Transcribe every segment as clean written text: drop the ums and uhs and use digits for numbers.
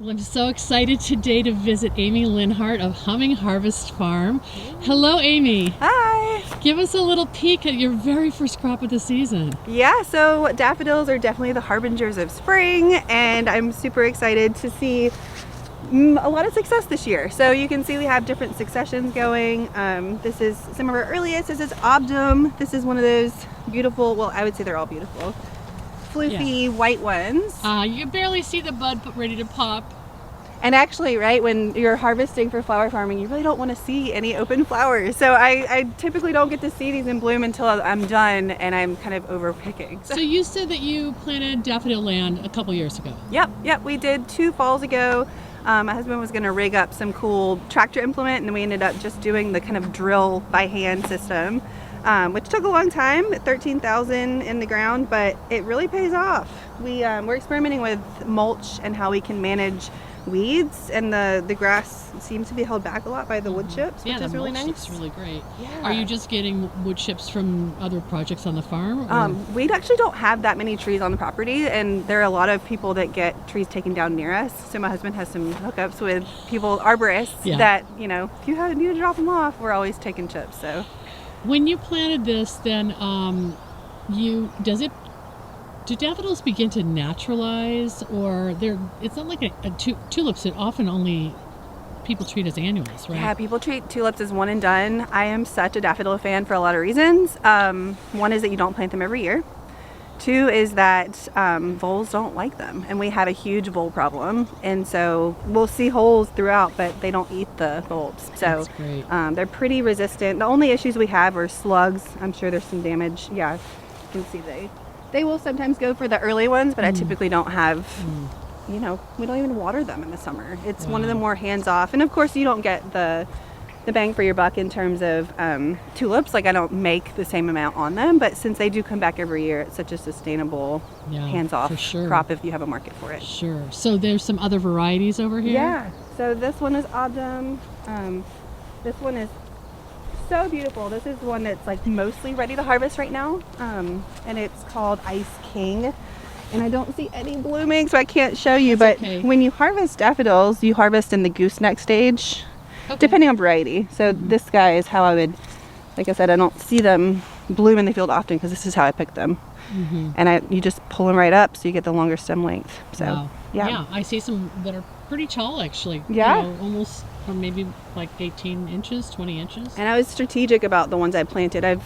Well, I'm so excited today to visit Amy Linhart of Humming Harvest Farm. Hello, Amy. Hi. Give us a little peek at your very first crop of the season. Yeah, so daffodils are definitely the harbingers of spring, and I'm super excited to see a lot of success this year. So you can see we have different successions going. This is some of our earliest. This is Obdum. This is one of those beautiful, well, I would say they're all beautiful, floofy white ones. You can barely see the bud ready to pop. And actually, right, when you're harvesting for flower farming, you really don't want to see any open flowers. So I typically don't get to see these in bloom until I'm done and I'm kind of over picking. So you said that you planted daffodil land a couple years ago. Yep, we did 2 falls ago. My husband was going to rig up some cool tractor implement, and we ended up just doing the kind of drill by hand system, which took a long time, $13,000 in the ground, but it really pays off. We're experimenting with mulch and how we can manage weeds, and the grass seems to be held back a lot by the wood chips, which is really nice. Looks really great. Yeah. Are you just getting wood chips from other projects on the farm? We actually don't have that many trees on the property, and there are a lot of people that get trees taken down near us. So my husband has some hookups with people, arborists, that, you know, if you need to drop them off, we're always taking chips. So when you planted this, then do daffodils begin to naturalize, or it's not like tulips that often only people treat as annuals, right? Yeah, people treat tulips as one and done. I am such a daffodil fan for a lot of reasons. One is that you don't plant them every year. 2 is that voles don't like them, and we have a huge vole problem, and so we'll see holes throughout, but they don't eat the bulbs. So that's great. They're pretty resistant. The only issues we have are slugs. I'm sure there's some damage. Yeah, you can see they will sometimes go for the early ones, but I typically don't have, we don't even water them in the summer. It's one of the more hands-off. And of course you don't get the bang for your buck in terms of tulips. Like, I don't make the same amount on them, but since they do come back every year, it's such a sustainable hands-off crop if you have a market for it. Sure. So there's some other varieties over here? Yeah. So this one is Obdum. This one is so beautiful. This is one that's like mostly ready to harvest right now, and it's called Ice King, and I don't see any blooming, so I can't show you. But when you harvest daffodils, you harvest in the gooseneck stage, depending on variety. So this guy is how I would, like I said, I don't see them bloom in the field often because this is how I pick them. And you just pull them right up so you get the longer stem length. So yeah, I see some that are pretty tall actually. Yeah, almost, or maybe like 18 inches, 20 inches. And I was strategic about the ones I planted. I've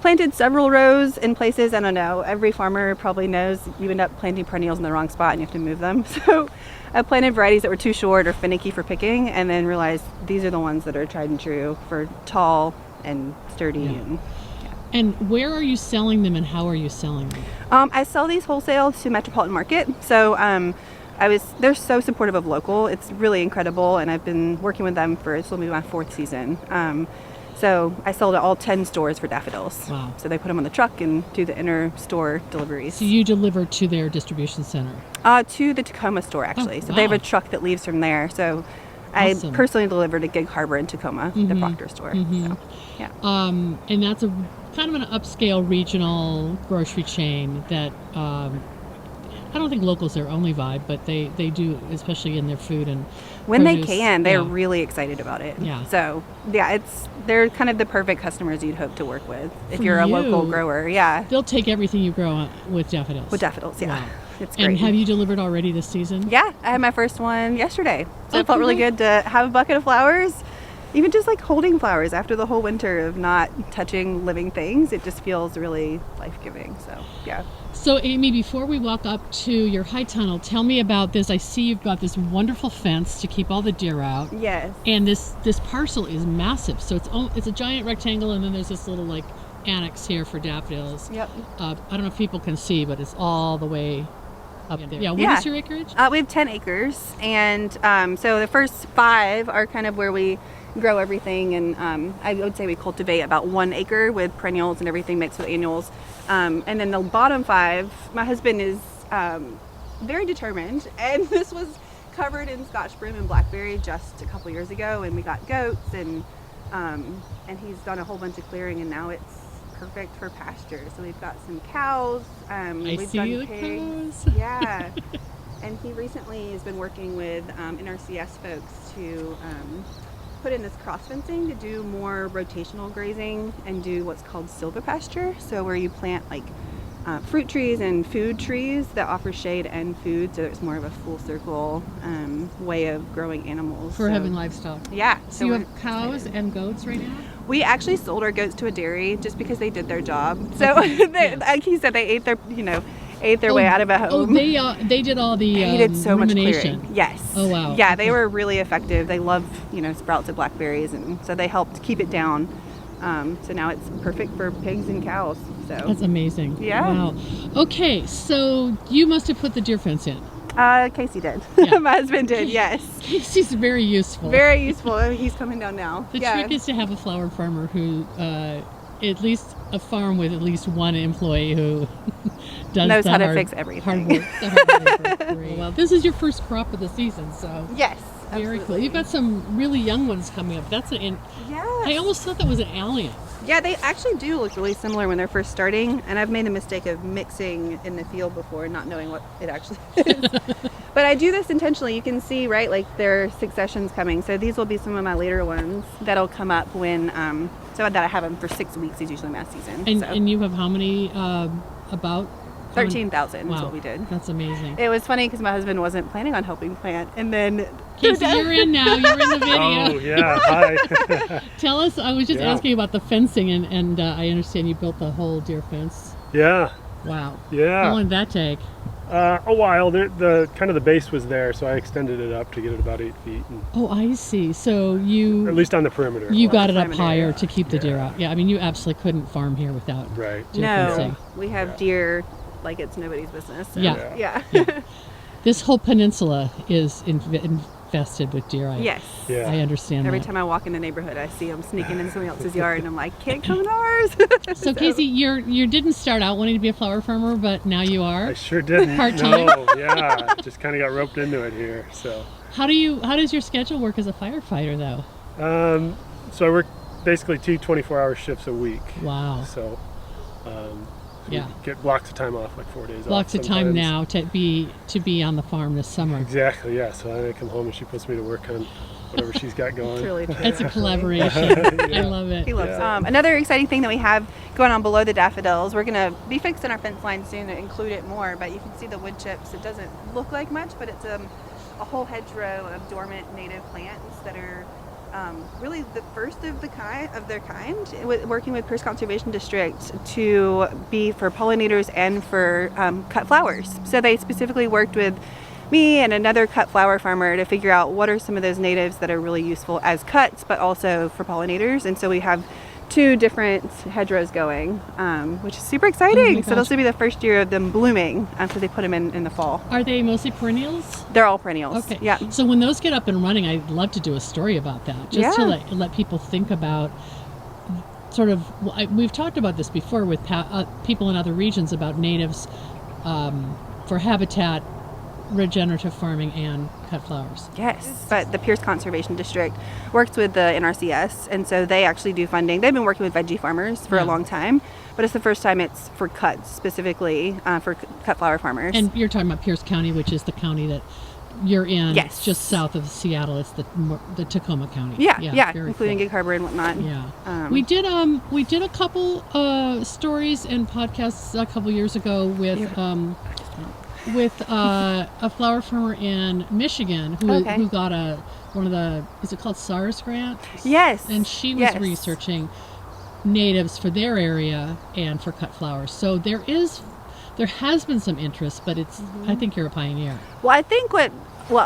planted several rows in places, I don't know, every farmer probably knows you end up planting perennials in the wrong spot and you have to move them. So I planted varieties that were too short or finicky for picking, and then realized these are the ones that are tried and true for tall and sturdy. And where are you selling them, and how are you selling them? I sell these wholesale to Metropolitan Market. So they're so supportive of local. It's really incredible, and I've been working with them for, this will be my 4th season. So I sell to all 10 stores for daffodils. Wow. So they put them on the truck and do the inner store deliveries. So you deliver to their distribution center? To the Tacoma store, actually. So they have a truck that leaves from there. So awesome. I personally deliver to Gig Harbor in Tacoma, the Proctor store. So, yeah. And that's a kind of an upscale regional grocery chain that I don't think locals there only vibe, but they do, especially in their food and when produce. They can, they're really excited about it. Yeah. So they're kind of the perfect customers you'd hope to work with if you're a local grower. Yeah. They'll take everything you grow with daffodils. With daffodils, yeah. Wow. It's great. And have you delivered already this season? Yeah, I had my first one yesterday. So it felt really good to have a bucket of flowers. Even just like holding flowers after the whole winter of not touching living things, it just feels really life-giving. So, yeah. So, Amy, before we walk up to your high tunnel, tell me about this. I see you've got this wonderful fence to keep all the deer out. Yes. And this parcel is massive. So it's a giant rectangle, and then there's this little like annex here for daffodils. Yep. I don't know if people can see, but it's all the way up there. Yeah. What is your acreage? We have 10 acres, and so the first 5 are kind of where we grow everything, and I would say we cultivate about 1 acre with perennials and everything mixed with annuals. And then the bottom 5, my husband is very determined, and this was covered in Scotch broom and blackberry just a couple years ago, and we got goats, and he's done a whole bunch of clearing, and now it's perfect for pasture. So we've got some cows, we've done pigs. Cows. Yeah. And he recently has been working with NRCS folks to put in this cross fencing to do more rotational grazing and do what's called silvopasture. So where you plant like fruit trees and food trees that offer shade and food, so it's more of a full circle way of growing animals. For having livestock. Yeah. So you have cows and goats right now? We actually sold our goats to a dairy just because they did their job. So like he said, they ate their way out of a home. Oh, they did all the They did so much rumination. clearing. Yes. Oh, wow. Yeah, they were really effective. They love, sprouts of blackberries, and so they helped keep it down. So now it's perfect for pigs and cows. So That's amazing. Yeah. Wow. Okay, so you must have put the deer fence in. Casey did. Yeah. My husband did. Yes. Casey's very useful. Very useful. He's coming down now. The trick is to have a flower farmer who, at least a farm with at least one employee who knows how to fix everything. Hard work. Great. Well, this is your first crop of the season, so Yes. very cool. Absolutely. You've got some really young ones coming up. That's an. Yes. I almost thought that was an allium. Yeah, they actually do look really similar when they're first starting, and I've made the mistake of mixing in the field before, not knowing what it actually is. But I do this intentionally. You can see, right, like there are successions coming. So these will be some of my later ones that'll come up when, so that I have them for 6 weeks is usually my season. And you have how many, about? 13,000 Wow. is what we did. That's amazing. It was funny because my husband wasn't planning on helping plant, and then Casey, you're in now. You're in the video. Oh, yeah. Hi. Tell us, I was just Yeah. asking about the fencing, and I understand you built the whole deer fence. Yeah. Wow. How Yeah. long did that take? A while. The kind of the base was there, so I extended it up to get it about 8 feet, and Oh, I see. So you at least on the perimeter. you got the it up perimeter, higher yeah. to keep the deer out. Yeah, I mean, you absolutely couldn't farm here without Right. deer no, fencing. we have Yeah. deer like it's nobody's business. So, Yeah. Yeah. This whole peninsula is infested with deer. Yes. Yeah. I understand Every that. time I walk in the neighborhood, I see them sneaking in somebody else's yard, and I'm like, can't come in ours. So Casey, you didn't start out wanting to be a flower farmer, but now you are. I sure didn't. Part-time? No. Yeah. Just kind of got roped into it here. So. How does your schedule work as a firefighter though? So I work basically 2 24-hour shifts a week. Wow. So. We Yeah. get blocks of time off, like 4 days off. Blocks of time sometimes. now to be on the farm this summer. Exactly. Yeah. So I come home and she puts me to work on whatever she's got going. It's really true. It's a actually. collaboration. I love it. He loves Yeah. Another exciting thing that we have going on below the daffodils, we're going to be fixing our fence line soon to include it more, but you can see the wood chips. It doesn't look like much, but it's a whole hedgerow of dormant native plants that are really the first of their kind, working with Pierce Conservation District to be for pollinators and for cut flowers. So they specifically worked with me and another cut flower farmer to figure out what are some of those natives that are really useful as cuts, but also for pollinators. And so we have 2 different hedgerows going, which is super exciting. So this will be the first year of them blooming after they put them in the fall. Are they mostly perennials? They're all perennials. Okay. Yeah. So when those get up and running, I'd love to do a story about that, just to Yeah. let people think about sort of. We've talked about this before with people in other regions about natives for habitat, regenerative farming, and cut flowers. Yes, but the Pierce Conservation District works with the NRCS, and so they actually do funding. They've been working with veggie farmers for Yeah. a long time, but it's the first time it's for cuts, specifically for cut flower farmers. And you're talking about Pierce County, which is the county that you're in. Yes. It's just south of Seattle. It's the Tacoma County. yeah, very including cool. Gig Harbor and whatnot. Yeah, we did a couple stories and podcasts a couple years ago with a flower farmer in Michigan who got one of the, is it called SARS grant? Yes. And she was researching natives for their area and for cut flowers. So there has been some interest, but it's I think you're a pioneer. Well,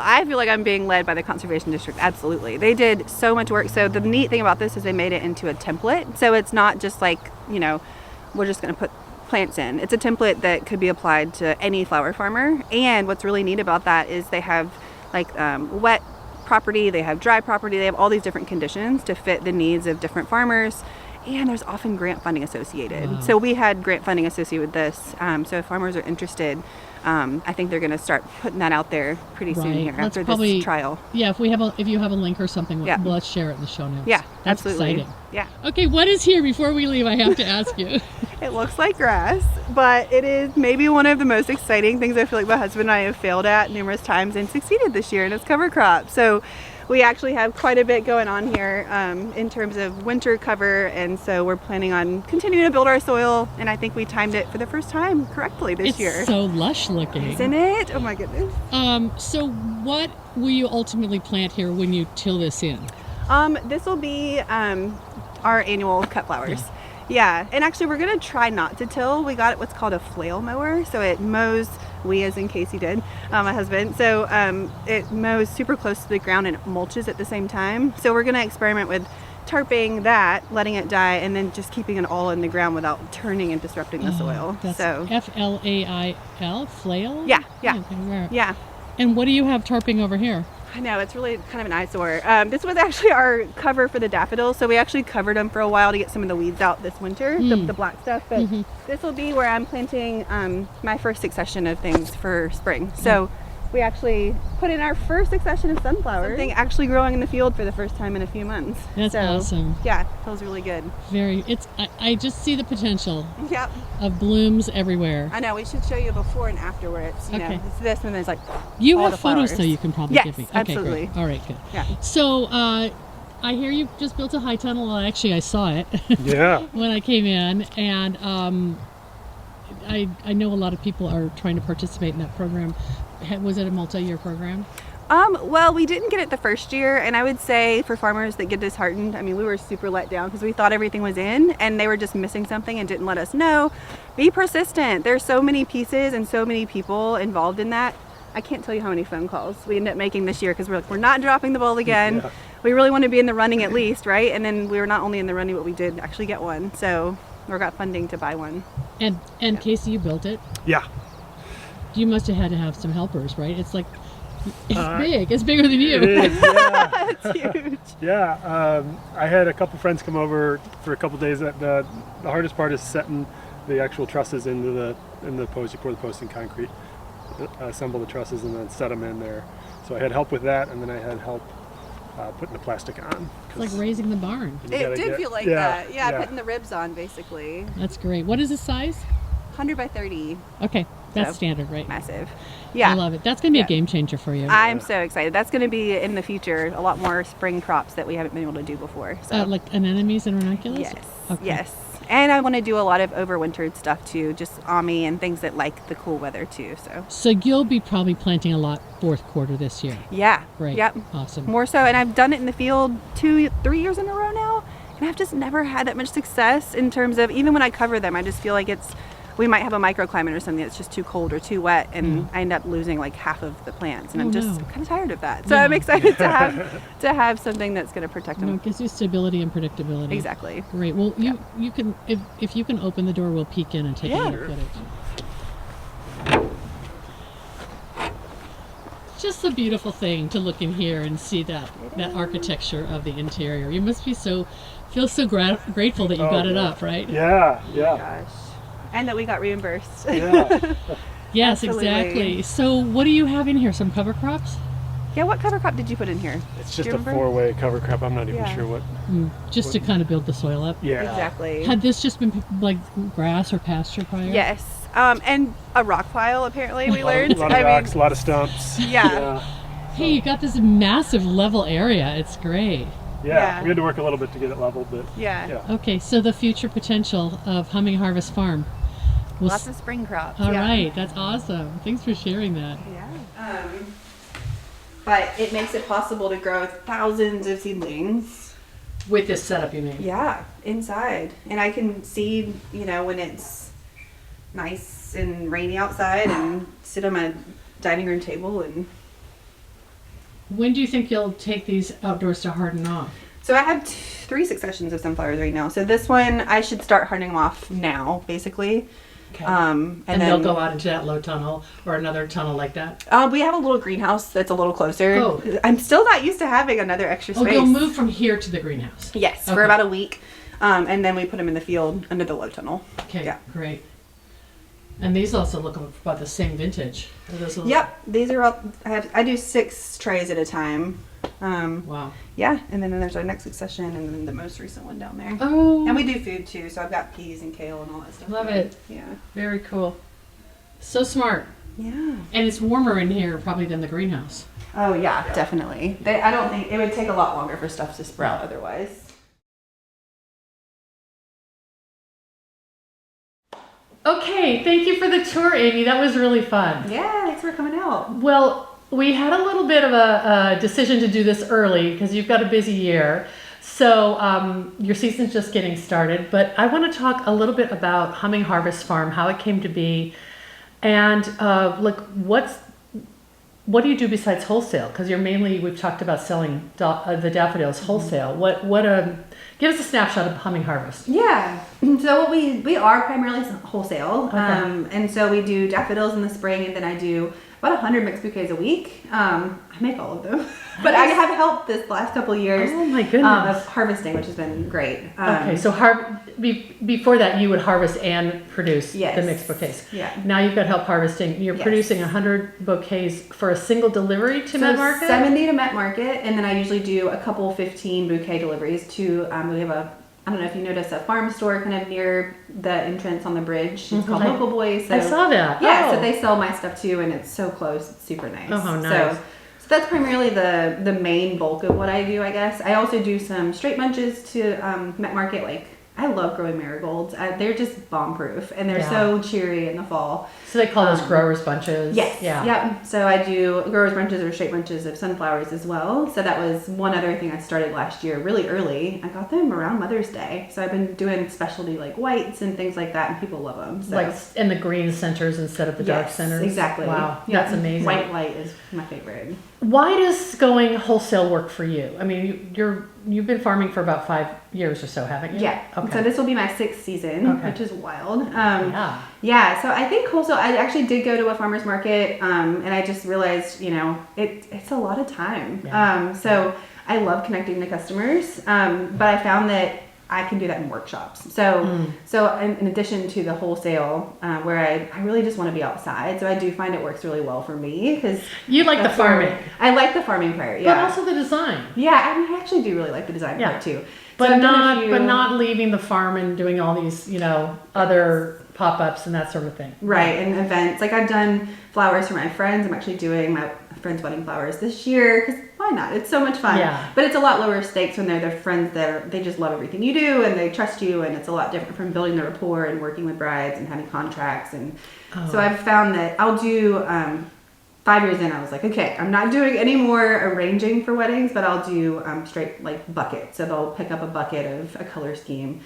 I feel like I'm being led by the Conservation District. Absolutely. They did so much work. So the neat thing about this is they made it into a template. So it's not just like, we're just going to put plants in. It's a template that could be applied to any flower farmer. And what's really neat about that is they have like wet property, they have dry property, they have all these different conditions to fit the needs of different farmers. and there's often grant funding associated. Wow. So we had grant funding associated with this. So if farmers are interested, I think they're going to start putting that out there pretty soon here Let's after probably, this trial. Yeah, if you have a link or something, Yeah. let's share it in the show notes. Yeah, That's absolutely. exciting. Yeah. Okay, what is here before we leave? I have to ask you. It looks like grass, but it is maybe one of the most exciting things I feel like my husband and I have failed at numerous times and succeeded this year, and it's cover crop. So we actually have quite a bit going on here in terms of winter cover, and so we're planning on continuing to build our soil, and I think we timed it for the first time correctly this year. It's so lush looking. Isn't it? Oh my goodness. So what will you ultimately plant here when you till this in? This will be our annual cut flowers. Yeah, and actually we're gonna try not to till. We got what's called a flail mower, so it mows, we as in Casey did, my husband, so it mows super close to the ground and it mulches at the same time. So we're gonna experiment with tarping that, letting it die, and then just keeping it all in the ground without turning and disrupting the soil. That's So F-L-A-I-L, flail? Yeah, yeah. Okay, where- yeah. And what do you have tarping over here? I know, it's really kind of an eyesore. This was actually our cover for the daffodils, so we actually covered them for a while to get some of the weeds out this winter, the black stuff. But this will be where I'm planting my first succession of things for spring. So we actually put in our first succession of sunflowers. Something actually growing in the field for the first time in a few months. That's awesome. Yeah, feels really good. I just see the potential Yep. of blooms everywhere. I know, we should show you before and after where it's, you know, Okay. it's this and there's like You all have the photos flowers. though you can probably Yes, give me. Okay, absolutely. great. All right, good. Yeah. So I hear you just built a high tunnel. Well, actually, I saw it Yeah. when I came in, and I know a lot of people are trying to participate in that program. Was it a multi-year program? Well, we didn't get it the first year, and I would say for farmers that get disheartened, I mean, we were super let down because we thought everything was in and they were just missing something and didn't let us know. Be persistent. There's so many pieces and so many people involved in that. I can't tell you how many phone calls we ended up making this year because we're like, we're not dropping the ball again. Yeah. We really want to be in the running at least, right? And then we were not only in the running, but we did actually get one. So we got funding to buy one. And Casey, you built it. Yeah. You must have had to have some helpers, right? It's like it's big. It's bigger than It you. is, yeah. It's huge. Yeah, I had a couple friends come over for a couple days. The hardest part is setting the actual trusses in the post. You pour the post in concrete, assemble the trusses, and then set them in there. So I had help with that, and then I had help putting the plastic on. It's like raising the barn. It did feel like that. Yeah, putting the ribs on basically. That's great. What is the size? 100 by 30. Okay, that's So, standard, right? Massive. Yeah. I love it. That's going to be Yeah. a game changer for you. I'm so excited. That's going to be in the future a lot more spring crops that we haven't been able to do before. So Like anemones and ranunculus? yes, Okay. yes. And I want to do a lot of overwintered stuff too, just Amy and things that like the cool weather too. So you'll be probably planting a lot fourth quarter this year. yeah, Great. yep, Awesome. more so. And I've done it in the field 2-3 years in a row now, and I've just never had that much success in terms of even when I cover them, I just feel like we might have a microclimate or something that's just too cold or too wet, and I end up losing like half of the plants, and I'm just kind of tired of that. So Yeah. I'm excited to have something that's going to protect No, them. it gives you stability and predictability. Exactly. Great. Well, you can if you can open the door, we'll peek in and take a Yeah. little footage. Just a beautiful thing to look in here and see that architecture of the interior. You must feel so grateful that you got it up, right? Yeah, yeah, Gosh. And that we got reimbursed. yeah. Yes, Absolutely. exactly. So what do you have in here? Some cover crops? Yeah, what cover crop did you put in here? It's Do just you a remember? 4-way cover crop. I'm not even Yeah. sure what. Just to kind of build the soil up? Yeah. Exactly. Had this just been like grass or pasture prior? Yes. And a rock pile, apparently, we learned. A lot of rocks, a lot of stumps. Yeah. Hey, you got this massive level area. It's great. Yeah. We had to work a little bit to get it leveled, but Yeah. Okay, so the future potential of Humming Harvest Farm. Lots of spring crops. All right, that's awesome. Thanks for sharing that. Yeah. But it makes it possible to grow thousands of seedlings. With this setup, you mean? Yeah, inside. And I can seed, when it's nice and rainy outside and sit on my dining room table. And When do you think you'll take these outdoors to harden off? so I have 3 successions of sunflowers right now. So this one I should start hardening them off now, basically. Okay. And and then they'll go out into that low tunnel or another tunnel like that? we have a little greenhouse that's a little closer. Oh. I'm still not used to having another extra Oh, space. you'll move from here to the greenhouse. Yes, for Okay. about a week. And then we put them in the field under the low tunnel. Okay, Yeah. great. And these also look about the same vintage. Are those a little- Yep, these are all. I do 6 trays at a time. Wow. Yeah, and then there's our next succession, and then the most recent one down there. Oh. And we do food too, so I've got peas and kale and all that stuff. Love it. Yeah. Very cool. So smart. Yeah. And it's warmer in here probably than the greenhouse. Oh yeah, definitely. I don't think it would take a lot longer for stuff to sprout otherwise. Okay, thank you for the tour, Amy. That was really fun. Yeah, thanks for coming out. Well, we had a little bit of a decision to do this early because you've got a busy year. So your season's just getting started. But I want to talk a little bit about Humming Harvest Farm, how it came to be, and what do you do besides wholesale? Because we've talked about selling the daffodils wholesale. Give us a snapshot of Humming Harvest. Yeah. So what we are primarily wholesale, Okay. and so we do daffodils in the spring, and then I do about 100 mixed bouquets a week. I make all of them, but I have helped this last couple of years. Oh my goodness. Of harvesting, which has been great. Okay, so before that, you would harvest and produce Yes. the mixed bouquets. Yeah. Now you've got help harvesting. You're Yes. producing 100 bouquets for a single delivery to Met Market? 70 to Met Market, and then I usually do a couple 15 bouquet deliveries to, we have I don't know if you noticed, a farm store kind of near the entrance on the bridge. It's called Local Boys. So, I saw that. Yeah, Oh. so they sell my stuff too, and it's so close. It's super nice. Oh, how nice. So that's primarily the main bulk of what I do, I guess. I also do some straight bunches to Met Market. Like, I love growing marigolds. They're just bomb-proof, and they're so cheery in the fall. So they call those growers bunches? Yes. Yeah. Yep. So I do growers bunches or straight bunches of sunflowers as well. So that was one other thing I started last year really early. I got them around Mother's Day. So I've been doing specialty like whites and things like that, and people love them. So. Like in the green centers instead of the dark centers? Exactly. Wow, Yeah. that's amazing. White light is my favorite. Why does going wholesale work for you? I mean, you've been farming for about 5 years or so, haven't you? Yeah. Okay. So this will be my 6th season, Okay. which is wild. Yeah. Yeah. So I think wholesale. I actually did go to a farmer's market, and I just realized, it's a lot of time. Yeah. So I love connecting to customers, but I found that I can do that in workshops. So in addition to the wholesale, where I really just want to be outside. So I do find it works really well for me because You like the farming. I like the farming part. Yeah. But also the design. Yeah, I actually do really like the design part too. But So I've done a few- not leaving the farm and doing all these, other pop-ups and that sort of thing. Right, and events. Like I've done flowers for my friends. I'm actually doing my friend's wedding flowers this year because why not? It's so much fun. Yeah. But it's a lot lower stakes when they're their friends that they just love everything you do and they trust you, and it's a lot different from building the rapport and working with brides and having contracts. And so I've found that I'll do 5 years in, I was like, okay, I'm not doing any more arranging for weddings, but I'll do straight like buckets. So they'll pick up a bucket of a color scheme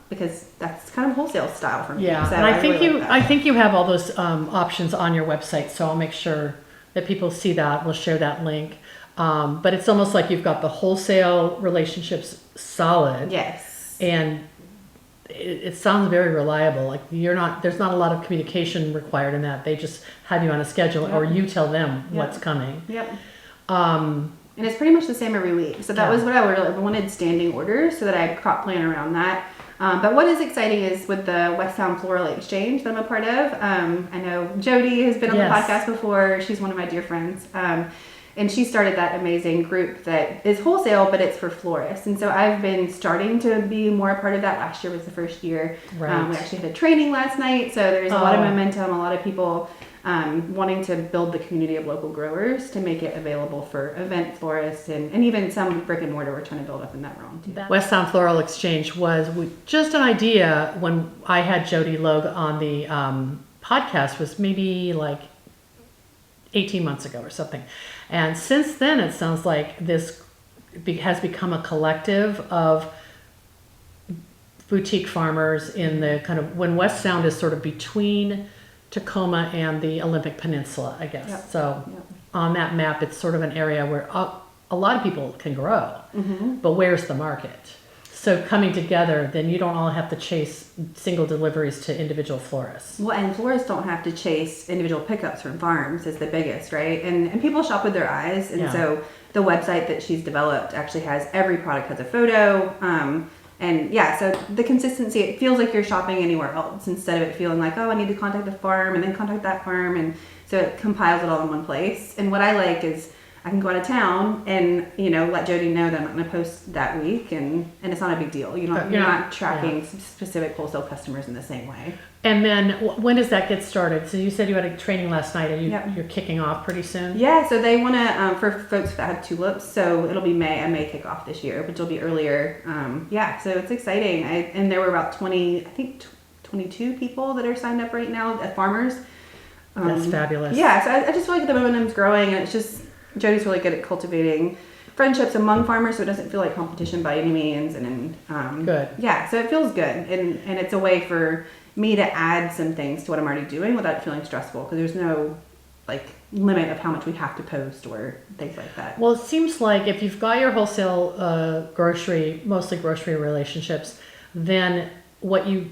because that's kind of wholesale style for me. Yeah, So and I think really like that. I think you have all those options on your website, so I'll make sure that people see that. We'll share that link. But it's almost like you've got the wholesale relationships solid. Yes. And it sounds very reliable. Like there's not a lot of communication required in that. They just have you on a schedule, or you tell them what's coming. Yep. And it's pretty much the same every week. So that was what I wanted standing orders so that I crop plan around that. But what is exciting is with the West Sound Floral Exchange that I'm a part of. I know Jody has been on the podcast before. She's one of my dear friends. And she started that amazing group that is wholesale, but it's for florists. And so I've been starting to be more a part of that. Last year was the first year. Right. We actually had a training last night. So there's a lot of momentum, a lot of people wanting to build the community of local growers to make it available for event florists and even some brick and mortar we're trying to build up in that realm too. West Sound Floral Exchange was just an idea when I had Jody Logue on the podcast, was maybe like 18 months ago or something. And since then, it sounds like this has become a collective of boutique farmers in the kind of, when West Sound is sort of between Tacoma and the Olympic Peninsula, I guess. Yep. So on that map, it's sort of an area where a lot of people can grow, but where's the market? So coming together, then you don't all have to chase single deliveries to individual florists. Well, and florists don't have to chase individual pickups from farms is the biggest, right? And people shop with their eyes. And so the website that she's developed actually has every product has a photo. And yeah, so the consistency, it feels like you're shopping anywhere else instead of it feeling like, oh, I need to contact the farm and then contact that farm. And so it compiles it all in one place. And what I like is I can go out of town and, let Jody know that I'm not going to post that week, and it's not a big deal. You're not tracking specific wholesale customers in the same way. And then when does that get started? So you said you had a training last night, and you're kicking off pretty soon? Yeah, so they want to, for folks that have tulips, so it'll be May. I may kick off this year, but it'll be earlier. So it's exciting. And there were about 22 people that are signed up right now at farmers. That's fabulous. Yeah, so I just feel like the momentum's growing, and it's just, Jody's really good at cultivating friendships among farmers, so it doesn't feel like competition by any means. And good. Yeah, so it feels good, and it's a way for me to add some things to what I'm already doing without it feeling stressful, because there's no limit of how much we have to post or things like that. Well, it seems like if you've got your wholesale mostly grocery relationships, then what you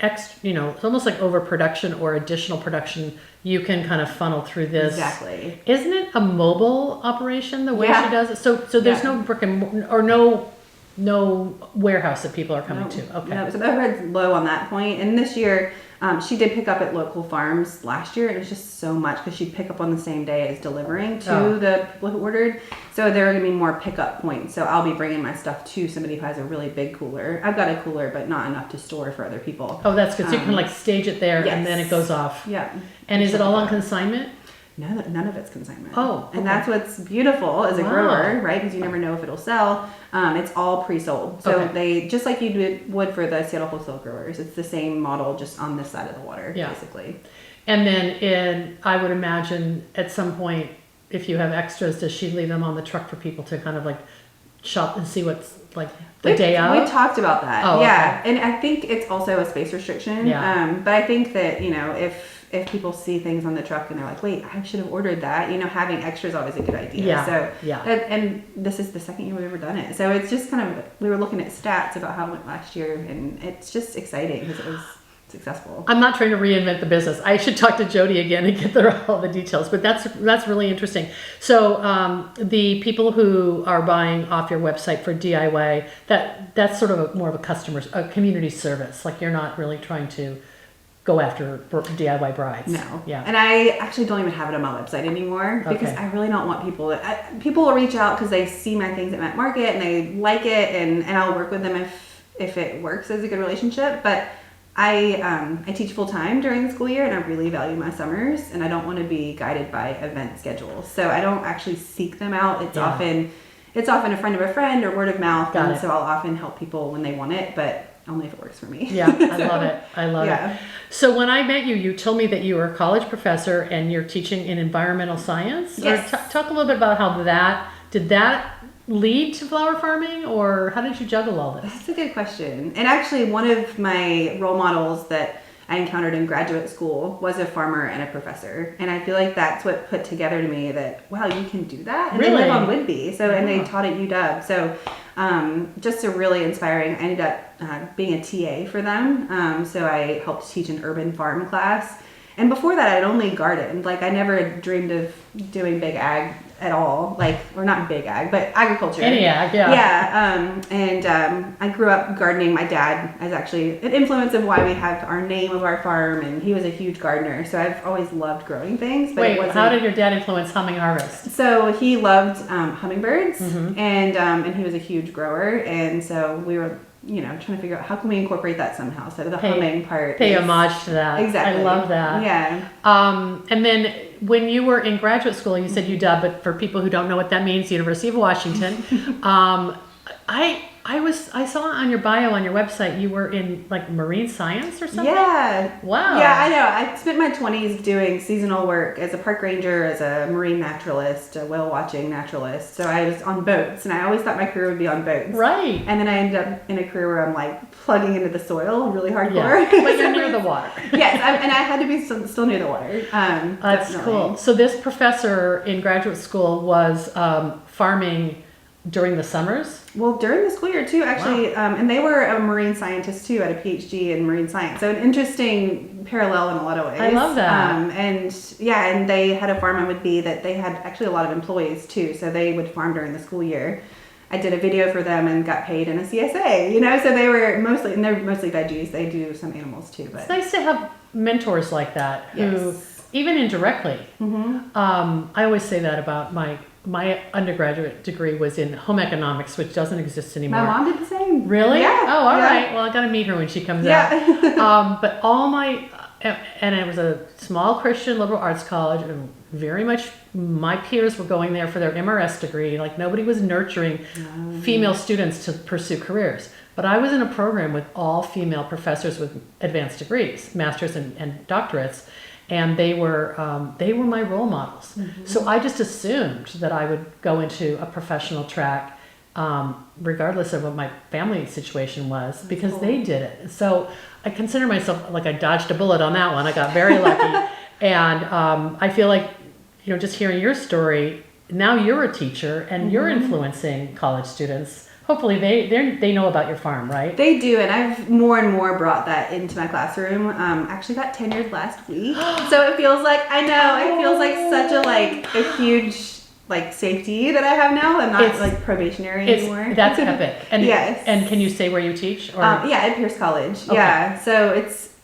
it's almost like overproduction or additional production you can kind of funnel through this. Exactly. Isn't it a mobile operation the way Yeah. she does it? So there's no brick and or no warehouse that people are coming to. Okay. No, so the overhead's low on that point. And this year, she did pick up at local farms last year, and it was just so much because she'd pick up on the same day as delivering to the people who ordered. So there are going to be more pickup points. So I'll be bringing my stuff to somebody who has a really big cooler. I've got a cooler, but not enough to store for other people. Oh, that's good. So you can stage it there, yes. and then it goes off. Yeah. And is it all on consignment? No, none of it's consignment. Oh, okay. And that's what's beautiful as a grower, right? Because you never know if it'll sell. It's all pre-sold. So they, just like you would for the Seattle wholesale growers, it's the same model, just on this side of the water, basically. And then I would imagine at some point, if you have extras, does she leave them on the truck for people to kind of shop and see what's the day of? We talked about that. Oh, yeah. okay. And I think it's also a space restriction. Yeah. But I think that, if people see things on the truck and they're like, wait, I should have ordered that, having extra is always a good idea. Yeah. So, yeah. And this is the second year we've ever done it. So it's just kind of, we were looking at stats about how it went last year, and it's just exciting because it was successful. I'm not trying to reinvent the business. I should talk to Jody again and get all the details, but that's really interesting. So the people who are buying off your website for DIY, that's sort of more of a community service. You're not really trying to go after DIY brides. No. Yeah. And I actually don't even have it on my website anymore because I really don't want people people will reach out because they see my things at Met Market and they like it, and I'll work with them if it works as a good relationship. But I teach full time during the school year, and I really value my summers, and I don't want to be guided by event schedules. So I don't actually seek them out. It's often a friend of a friend or word of mouth. So I'll often help people when they want it, but only if it works for me. Yeah, I love it. I love it. So when I met you, you told me that you were a college professor and you're teaching in environmental science. Yes. Talk a little bit about how did that lead to flower farming, or how did you juggle all this? That's a good question. And actually, one of my role models that I encountered in graduate school was a farmer and a professor. And I feel like that's what put together to me that, wow, you can do that? And really? They live on Whidbey. So, and they taught at UW. So just a really inspiring, I ended up being a TA for them. So I helped teach an urban farm class. And before that, I'd only gardened. I never dreamed of doing big ag at all. Or not big ag, but agriculture. Any ag, yeah. Yeah. And I grew up gardening. My dad is actually an influence of why we have our name of our farm, and he was a huge gardener. So I've always loved growing things. But how did your dad influence Humming Harvest? So he loved hummingbirds, and he was a huge grower. And so we were trying to figure out how can we incorporate that somehow. So the humming part. Pay homage to that. Exactly. I love that. Yeah. And then when you were in graduate school, you said UW, but for people who don't know what that means, University of Washington. I saw on your bio on your website you were in marine science or something. Yeah. Wow. Yeah, I know. I spent my 20s doing seasonal work as a park ranger, as a marine naturalist, a whale watching naturalist. So I was on boats, and I always thought my career would be on boats. Right. And then I ended up in a career where I'm plugging into the soil really hardcore. Yeah. But you're near the water. Yes, and I had to be still near the water. That's definitely. cool. So this professor in graduate school was farming during the summers? Well, during the school year too, actually. Wow. And they were a marine scientist too, at a PhD in marine science. So an interesting parallel in a lot of ways. I love that. And they had a farm on Whidbey that they had actually a lot of employees too. So they would farm during the school year. I did a video for them and got paid in a CSA, you know, so they were mostly, and they're mostly veggies. They do some animals too, but It's nice to have mentors like that who, Yes. even indirectly, Mhm. I always say that about my undergraduate degree was in home economics, which doesn't exist anymore. My mom did the same. Really? Yeah. Oh, all yeah. right. Well, I got to meet her when she comes Yeah. out. But all my, and it was a small Christian liberal arts college, and very much my peers were going there for their MRS degree. Like nobody was nurturing female students to pursue careers. But I was in a program with all female professors with advanced degrees, masters and doctorates, and they were my role models. So I just assumed that I would go into a professional track, regardless of what my family situation was, because they did it. So I consider myself like I dodged a bullet on that one. I got very lucky, and I feel like, you know, just hearing your story. Now you're a teacher and you're influencing college students. Hopefully they know about your farm, right? They do, and I've more and more brought that into my classroom. Actually got tenured last week, so it feels like, I know, it feels like such a huge safety that I have now. I'm not like probationary anymore. That's epic. And Yes. And can you say where you teach? Or Yeah, at Pierce College. Okay. Yeah, so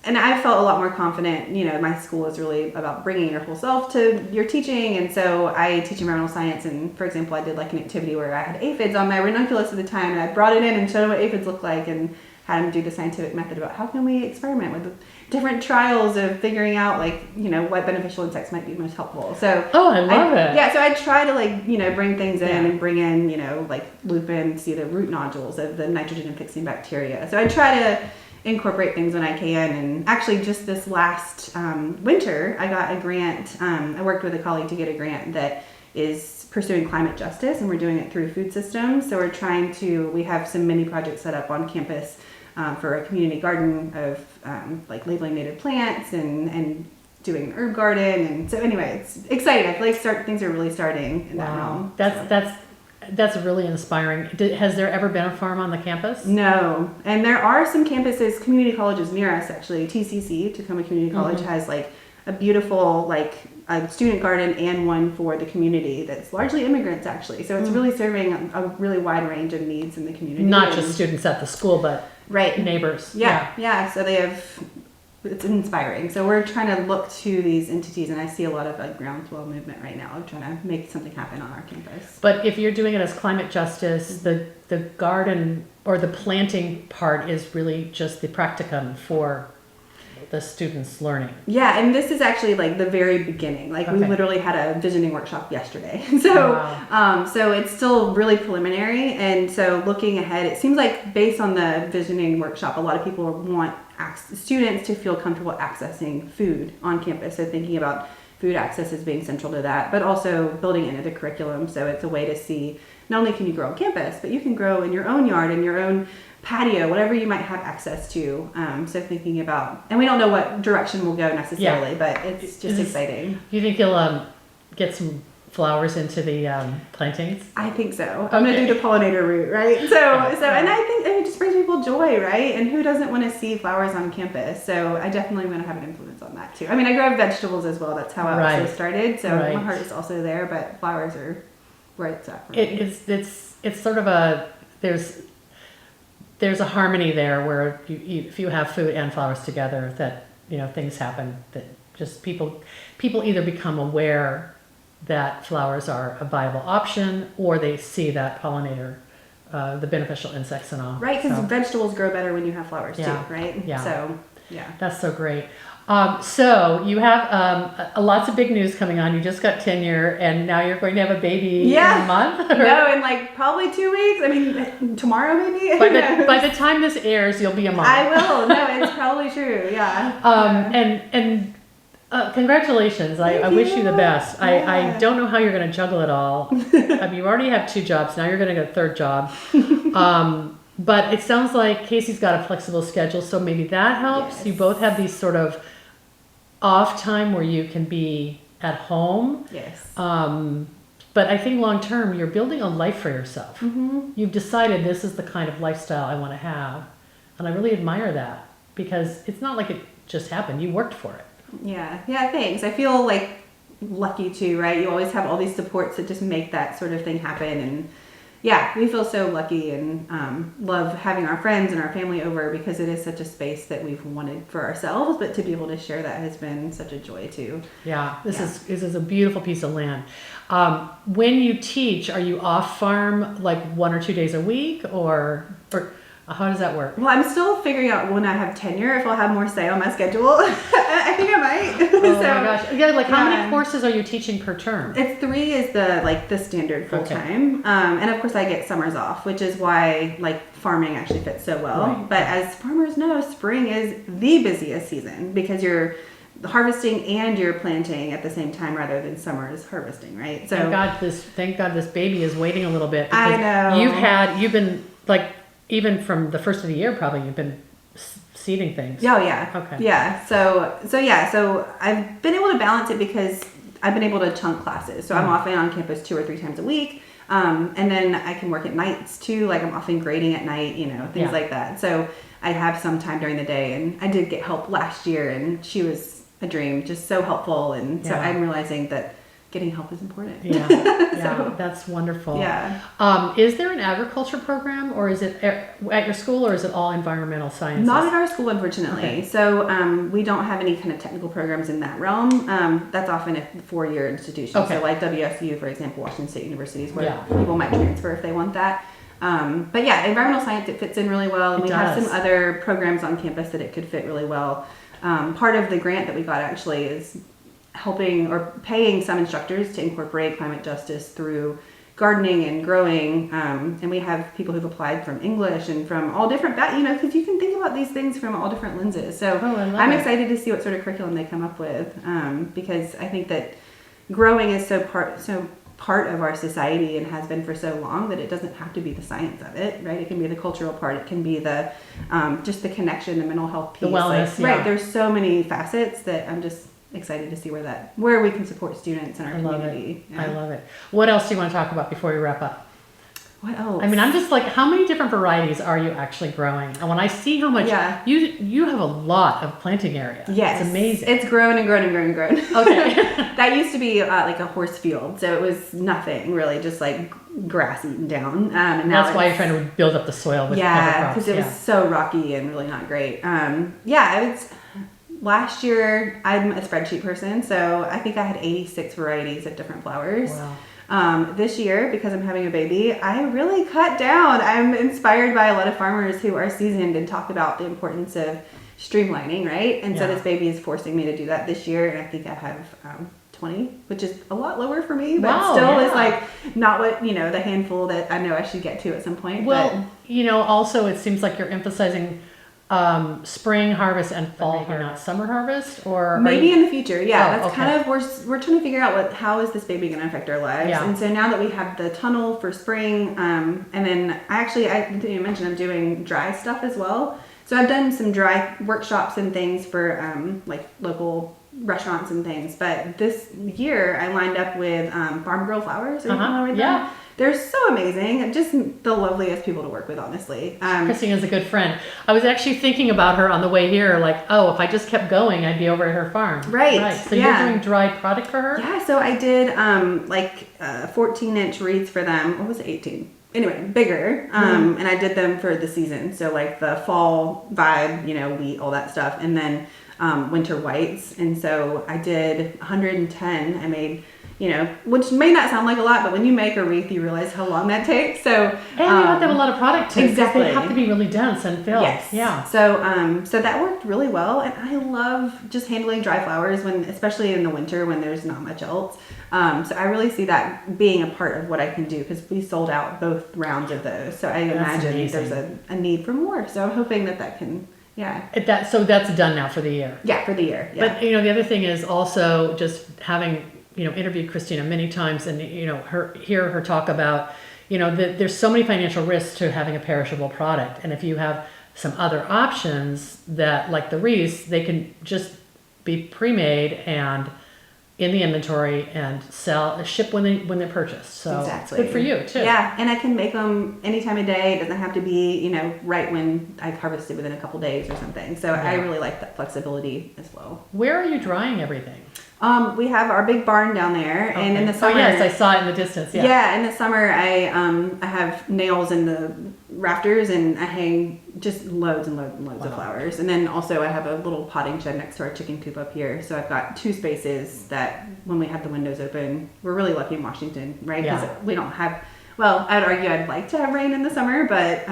and I felt a lot more confident. You know, my school is really about bringing your whole self to your teaching, and so I teach environmental science. And for example, I did like an activity where I had aphids on my ranunculus at the time, and I brought it in and showed them what aphids look like, and had them do the scientific method about how can we experiment with different trials of figuring out what beneficial insects might be most helpful. So I love it. Yeah, so I try to bring things in Yeah. and bring in lupin, see the root nodules of the nitrogen fixing bacteria. So I try to incorporate things when I can. And actually just this last winter, I got a grant. I worked with a colleague to get a grant that is pursuing climate justice, and we're doing it through food systems. So we have some mini projects set up on campus for a community garden of labeling native plants and doing an herb garden. And so anyway, it's exciting. I feel like things are really starting in that realm. That's really inspiring. Has there ever been a farm on the campus? No, and there are some campuses, community colleges near us actually. TCC, Tacoma Community College, has a beautiful a student garden and one for the community that's largely immigrants actually. So it's really serving a really wide range of needs in the community. Not just students at the school, but neighbors. Yeah. So it's inspiring. So we're trying to look to these entities, and I see a lot of groundswell movement right now of trying to make something happen on our campus. But if you're doing it as climate justice, the garden or the planting part is really just the practicum for the students learning. Yeah, and this is actually the very beginning. We literally had a visioning workshop yesterday. So it's still really preliminary, and so looking ahead, it seems like based on the visioning workshop, a lot of people want students to feel comfortable accessing food on campus. So thinking about food access as being central to that, but also building into the curriculum. So it's a way to see not only can you grow on campus, but you can grow in your own yard, in your own patio, whatever you might have access to. So thinking about, and we don't know what direction we'll go necessarily, but it's just exciting. Do you think you'll get some flowers into the plantings? I think so. I'm gonna do the pollinator route, right? And I think it just brings people joy, right? And who doesn't want to see flowers on campus? So I definitely want to have an influence on that too. I mean, I grow vegetables as well. That's how I also started. So my heart is also there, but flowers are where it's at for me. It's sort of there's a harmony there where if you have food and flowers together, that things happen, that just people either become aware that flowers are a viable option, or they see that pollinator, the beneficial insects and all. Right, because vegetables grow better when you have flowers too, right? Yeah. So, yeah. That's so great. So you have lots of big news coming on. You just got tenure, and now you're going to have a baby in a month? No, in probably 2 weeks. I mean, tomorrow maybe. By the time this airs, you'll be a mom. I will. No, it's probably true. Yeah. And congratulations. I wish you the best. I don't know how you're going to juggle it all. I mean, you already have 2 jobs. Now you're going to get a 3rd job. But it sounds like Casey's got a flexible schedule, so maybe that helps. Yes. You both have these sort of off time where you can be at home. Yes. But I think long term, you're building a life for yourself. Mm-hmm. You've decided this is the kind of lifestyle I want to have. And I really admire that, because it's not like it just happened. You worked for it. Yeah, thanks. I feel lucky too, right? You always have all these supports that just make that sort of thing happen. And yeah, we feel so lucky and love having our friends and our family over because it is such a space that we've wanted for ourselves, but to be able to share that has been such a joy too. Yeah, this is a beautiful piece of land. When you teach, are you off farm like 1 or 2 days a week, or how does that work? Well, I'm still figuring out when I have tenure if I'll have more say on my schedule. I think I might. Oh my gosh! Yeah, like how many courses are you teaching per term? It's 3 is the standard full time, and of course I get summers off, which is why farming actually fits so well. Right. But as farmers know, spring is the busiest season because you're harvesting and you're planting at the same time rather than summer is harvesting, right? So thank God this baby is waiting a little bit. I know. You've been even from the first of the year probably you've been seeding things. Oh yeah. Okay. Yeah. So I've been able to balance it because I've been able to chunk classes. So I'm often on campus 2 or 3 times a week. And then I can work at nights too. Like I'm often grading at night, things like that. So I have some time during the day, and I did get help last year, and she was a dream, just so helpful. And so I'm realizing that getting help is important. Yeah, So, that's wonderful. Yeah. Is there an agriculture program, or is it at your school, or is it all environmental sciences? Not at our school, unfortunately. Okay. So we don't have any kind of technical programs in that realm. That's often a 4-year institution. Okay. So like WSU, for example, Washington State University is where people might transfer if they want that. But yeah, environmental science, it fits in really well. And we have some other programs on campus that it could fit really well. Part of the grant that we got actually is helping or paying some instructors to incorporate climate justice through gardening and growing. And we have people who've applied from English and from all different, because you can think about these things from all different lenses. So I'm excited to see what sort of curriculum they come up with, because I think that growing is so part of our society and has been for so long that it doesn't have to be the science of it, right? It can be the cultural part. It can be the just the connection, the mental health piece. The wellness, right? There's so many facets that I'm just excited to see where we can support students in our community. I love it. What else do you want to talk about before we wrap up? What else? I mean, I'm just how many different varieties are you actually growing? And when I see how much you have a lot of planting area. Yes, it's amazing. It's grown and grown and grown and grown. Okay, that used to be like a horse field, so it was nothing really, just like grass eaten down. And now that's why you're trying to build up the soil with cover crops. Because it was so rocky and really not great. Last year, I'm a spreadsheet person, so I think I had 86 varieties of different flowers. Wow. This year, because I'm having a baby, I really cut down. I'm inspired by a lot of farmers who are seasoned and talk about the importance of streamlining, right? And so this baby is forcing me to do that this year, and I think I have 20, which is a lot lower for me, but still is not what, the handful that I know I should get to at some point. Well, also it seems like you're emphasizing spring harvest and fall harvest, not summer harvest, or maybe in the future. That's kind of we're trying to figure out how is this baby going to affect our lives. And so now that we have the tunnel for spring, and then I didn't mention I'm doing dry stuff as well. So I've done some dry workshops and things for local restaurants and things. But this year I lined up with Farm Girl Flowers. Are you familiar with them? They're so amazing. Just the loveliest people to work with, honestly. Christina's a good friend. I was actually thinking about her on the way here, if I just kept going, I'd be over at her farm. Right. So you're doing dry product for her? Yeah, so I did 14-inch wreaths for them. What was it, 18? Anyway, bigger. And I did them for the season. So the fall vibe, wheat, all that stuff. And then winter whites. And so I did 110. I made, which may not sound like a lot, but when you make a wreath, you realize how long that takes. So and you have to have a lot of product too. Exactly. They have to be really dense and filled. Yes. Yeah. So so that worked really well, and I love just handling dry flowers especially in the winter when there's not much else. So I really see that being a part of what I can do because we sold out both rounds of those. So I imagine there's a need for more. So I'm hoping that can. Yeah. So that's done now for the year. Yeah, for the year. Yeah. But the other thing is also just having interviewed Christina many times and hear her talk about that there's so many financial risks to having a perishable product, and if you have some other options that like the wreaths, they can just be pre-made and in the inventory and ship when they're purchased. So exactly. It's good for you too. Yeah, and I can make them any time of day. It doesn't have to be right when I've harvested within a couple days or something. So I really like that flexibility as well. Where are you drying everything? We have our big barn down there, and in the summer. Oh yes, I saw it in the distance. Yeah. Yeah, in the summer I have nails in the rafters, and I hang just loads and loads and loads of flowers. And then also I have a little potting shed next to our chicken coop up here, so I've got 2 spaces that when we have the windows open, we're really lucky in Washington, right? Because we don't have. Well, I'd argue I'd like to have rain in the summer, but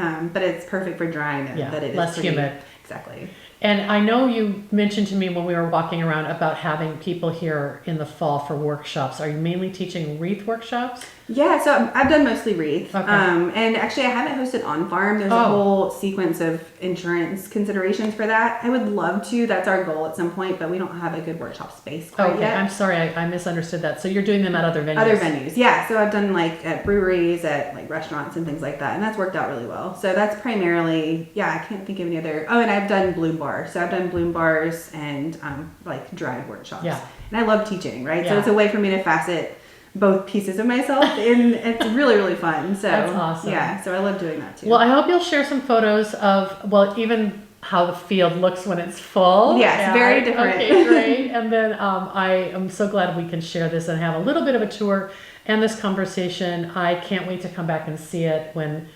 it's perfect for drying it. That it is less humid. Exactly. And I know you mentioned to me when we were walking around about having people here in the fall for workshops. Are you mainly teaching wreath workshops? Yeah, so I've done mostly wreath. Okay. And actually I haven't hosted on farm. There's a whole sequence of insurance considerations for that. I would love to. That's our goal at some point, but we don't have a good workshop space quite yet. I'm sorry, I misunderstood that. So you're doing them at other venues? Other venues, yeah. So I've done like at breweries, at like restaurants and things like that, and that's worked out really well. So that's primarily, I can't think of any other. Oh, and I've done bloom bars. So I've done bloom bars and like dried workshops. Yeah. And I love teaching, right? Yeah. So it's a way for me to facet both pieces of myself, and it's really, really fun. So that's awesome. Yeah, so I love doing that too. Well, I hope you'll share some photos of, even how the field looks when it's full. Yes, very different. Okay, great. And then I am so glad we can share this and have a little bit of a tour and this conversation. I can't wait to come back and see it when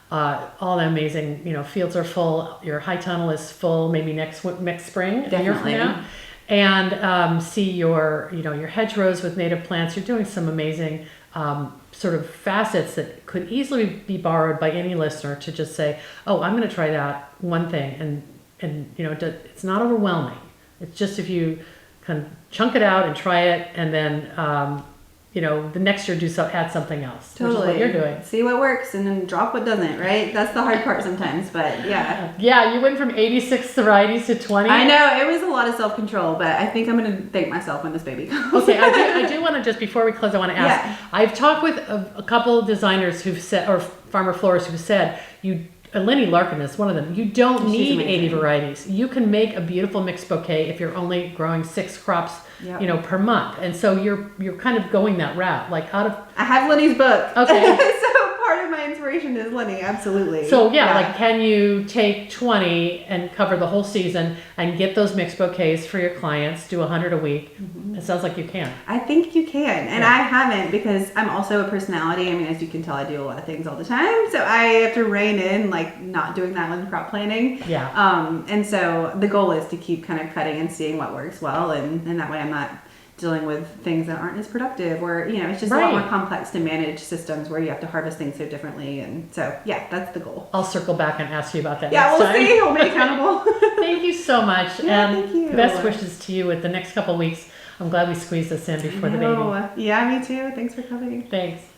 all the amazing, fields are full. Your high tunnel is full, maybe next spring, a year from now. And see your hedgerows with native plants. You're doing some amazing sort of facets that could easily be borrowed by any listener to just say, oh, I'm going to try that one thing. And it's not overwhelming. It's just if you kind of chunk it out and try it, and then the next year add something else. Totally. Which is what you're doing. See what works and then drop what doesn't, right? That's the hard part sometimes, but yeah. Yeah, you went from 86 varieties to 20. I know, it was a lot of self-control, but I think I'm going to thank myself when this baby comes. Okay, I do want to, just before we close, I want to ask. Yeah. I've talked with a couple of designers who've said, or farmer florists who've said, Lenny Larkin is one of them. You don't need 80 varieties. You can make a beautiful mixed bouquet if you're only growing 6 crops, per month. And so you're kind of going that route. Like I have Lenny's book. Okay. So part of my inspiration is Lenny, absolutely. So like can you take 20 and cover the whole season and get those mixed bouquets for your clients, do 100 a week? Mm-hmm. It sounds like you can. I think you can. And I haven't, because I'm also a personality. I mean, as you can tell, I do a lot of things all the time. So I have to rein in, like, not doing that with crop planning. Yeah. And so the goal is to keep kind of cutting and seeing what works well. And that way I'm not dealing with things that aren't as productive, or it's just a lot more complex to manage systems where you have to harvest things so differently. And so that's the goal. I'll circle back and ask you about that. Yeah, next we'll time. see. We'll be accountable. Thank you so much. Yeah, and thank you. Best wishes to you with the next couple weeks. I'm glad we squeezed this in before the baby. Yeah, me too. Thanks for coming. Thanks.